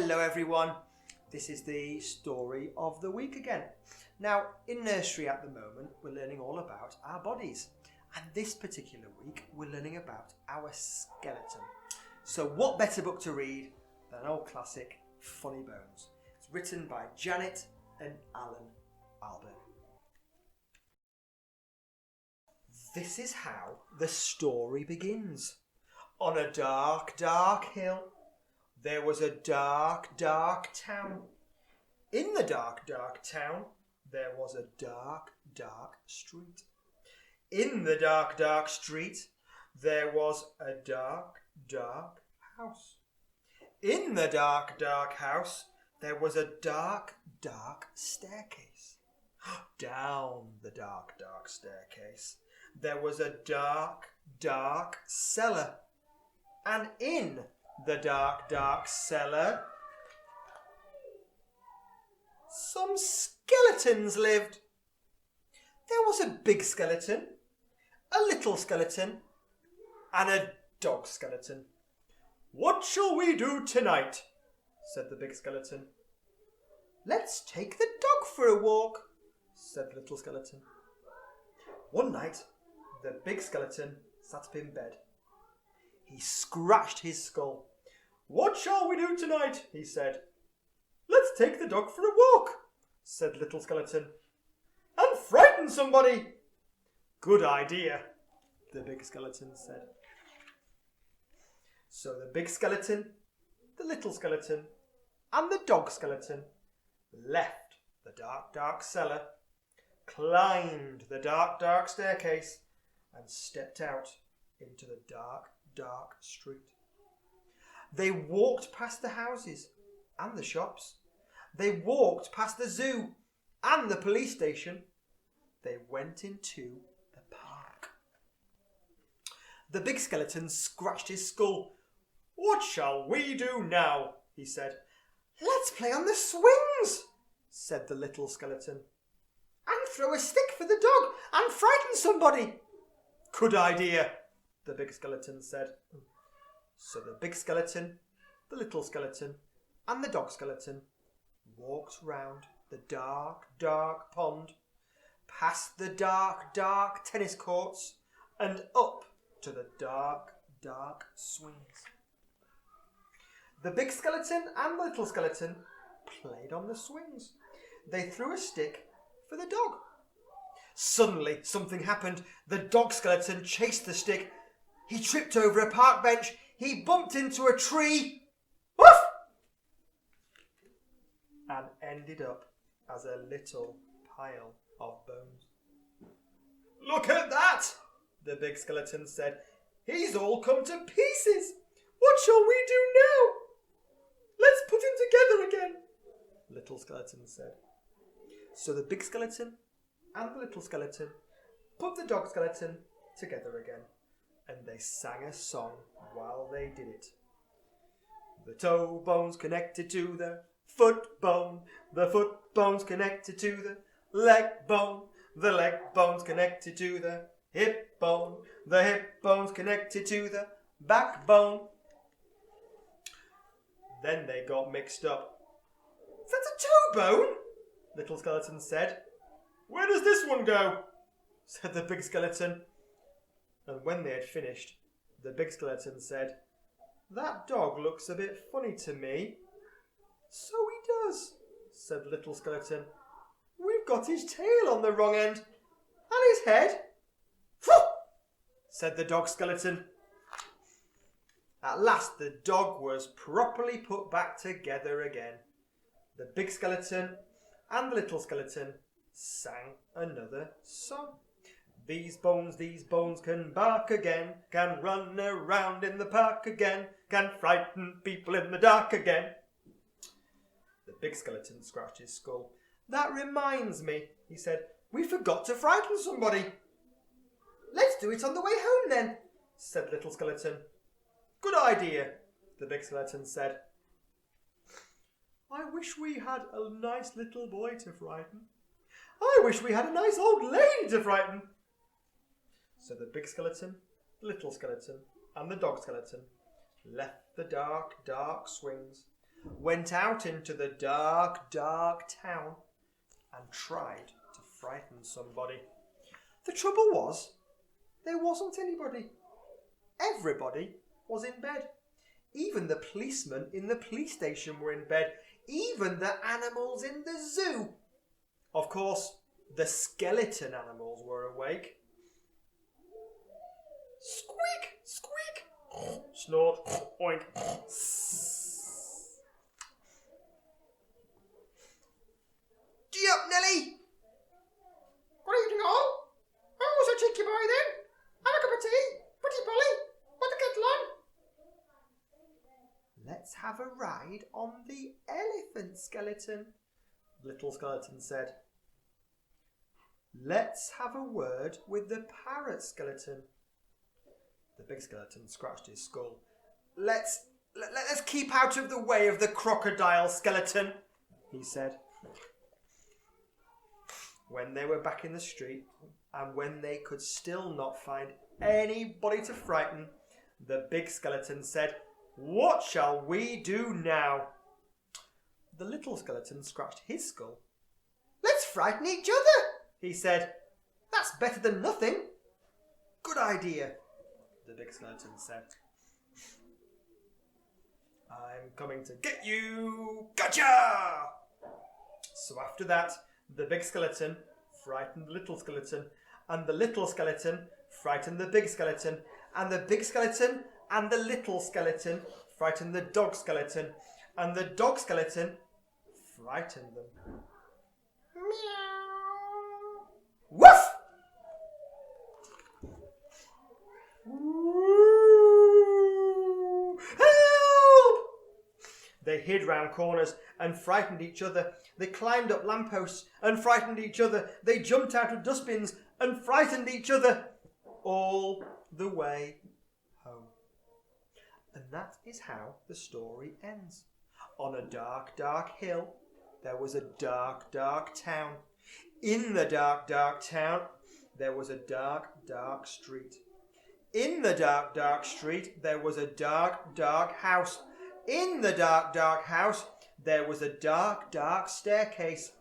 Hello everyone, this is the story of the week again. Now in nursery at the moment we're learning all about our bodies, and this particular week we're learning about our skeleton. So what better book to read than an old classic, Funny Bones. It's written by Janet and Alan Alban. This is how the story begins. On a dark, dark hill, there was a dark, dark town. In the dark, dark town, there was a dark, dark street. In the dark, dark street, there was a dark, dark house. In the dark, dark house, there was a dark, dark staircase. Down the dark, dark staircase, there was a dark, dark cellar. And in the dark, dark cellar, some skeletons lived. There was a big skeleton, a little skeleton, and a dog skeleton. "What shall we do tonight?" said the big skeleton. "Let's take the dog for a walk," said the little skeleton. One night, the big skeleton sat up in bed. He scratched his skull. "What shall we do tonight?" he said. "Let's take the dog for a walk," said the little skeleton. "And frighten somebody." "Good idea," the big skeleton said. So the big skeleton, the little skeleton, and the dog skeleton left the dark, dark cellar, climbed the dark, dark staircase, and stepped out into the dark, dark street. They walked past the houses and the shops. They walked past the zoo and the police station. They went into the park. The big skeleton scratched his skull. "What shall we do now?" he said. "Let's play on the swings," said the little skeleton. "And throw a stick for the dog and frighten somebody." "Good idea," the big skeleton said. So the big skeleton, the little skeleton, and the dog skeleton walked round the dark, dark pond, past the dark, dark tennis courts, and up to the dark, dark swings. The big skeleton and the little skeleton played on the swings. They threw a stick for the dog. Suddenly something happened. The dog skeleton chased the stick. He tripped over a park bench. He bumped into a tree. Woof! And ended up as a little pile of bones. "Look at that!" the big skeleton said. "He's all come to pieces. What shall we do now?" "Let's put him together again," little skeleton said. So the big skeleton and the little skeleton put the dog skeleton together again, and they sang a song while they did it. The toe bone's connected to the foot bone bone's connected to the leg bone's connected to the hip bone's connected to the backbone. Then they got mixed up. "Is that a toe bone?" little skeleton said. "Where does this one go?" said the big skeleton. And when they had finished, the big skeleton said, "That dog looks a bit funny to me." "So he does," said the little skeleton. "We've got his tail on the wrong end, and his head." "Phew!" said the dog skeleton. At last the dog was properly put back together again. The big skeleton and the little skeleton sang another song. These bones can bark again, can run around in the park again, can frighten people in the dark again." The big skeleton scratched his skull. "That reminds me," he said. "We forgot to frighten somebody." "Let's do it on the way home then," said the little skeleton. "Good idea," the big skeleton said. "I wish we had a nice little boy to frighten. I wish we had a nice old lady to frighten." So the big skeleton, the little skeleton, and the dog skeleton left the dark, dark swings, went out into the dark, dark town and tried to frighten somebody. The trouble was, there wasn't anybody. Everybody was in bed. Even the policemen in the police station were in bed. Even the animals in the zoo. Of course, the skeleton animals were awake. Squeak, squeak, snort, oink. Gee up, Nelly! What are you doing all? Oh, so cheeky boy then. Have a cup of tea. Pretty Polly. Put the kettle on. Let's have a ride on the elephant skeleton, Little Skeleton said. Let's have a word with the parrot skeleton. The big skeleton scratched his skull. Let's keep out of the way of the crocodile skeleton, he said. When they were back in the street, and when they could still not find anybody to frighten, the big skeleton said, "What shall we do now?" The little skeleton scratched his skull. "Let's frighten each other," he said. "That's better than nothing." "Good idea," the big skeleton said. "I'm coming to get you. Gotcha!" So after that, the big skeleton frightened the little skeleton, and the little skeleton frightened the big skeleton, and the big skeleton and the little skeleton frightened the dog skeleton, and the dog skeleton frightened them. Meow. Woof! Help! They hid round corners and frightened each other. They climbed up lampposts and frightened each other. They jumped out of dustbins and frightened each other. All the way home. And that is how the story ends. On a dark, dark hill, there was a dark, dark town. In the dark, dark town, there was a dark, dark street. In the dark, dark street, there was a dark, dark house. In the dark, dark house, there was a dark, dark staircase.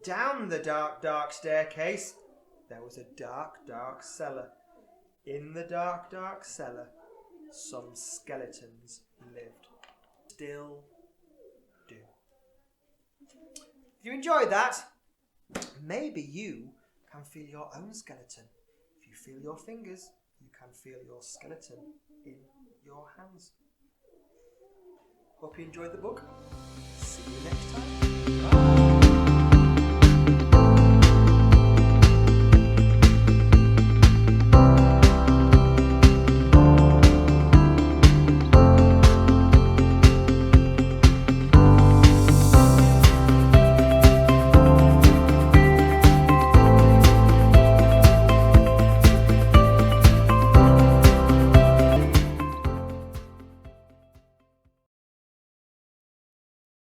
Down the dark, dark staircase, there was a dark, dark cellar. In the dark, dark cellar, some skeletons lived. Still do. If you enjoyed that, maybe you can feel your own skeleton. If you feel your fingers, you can feel your skeleton in your hands. Hope you enjoyed the book. See you next time. Bye.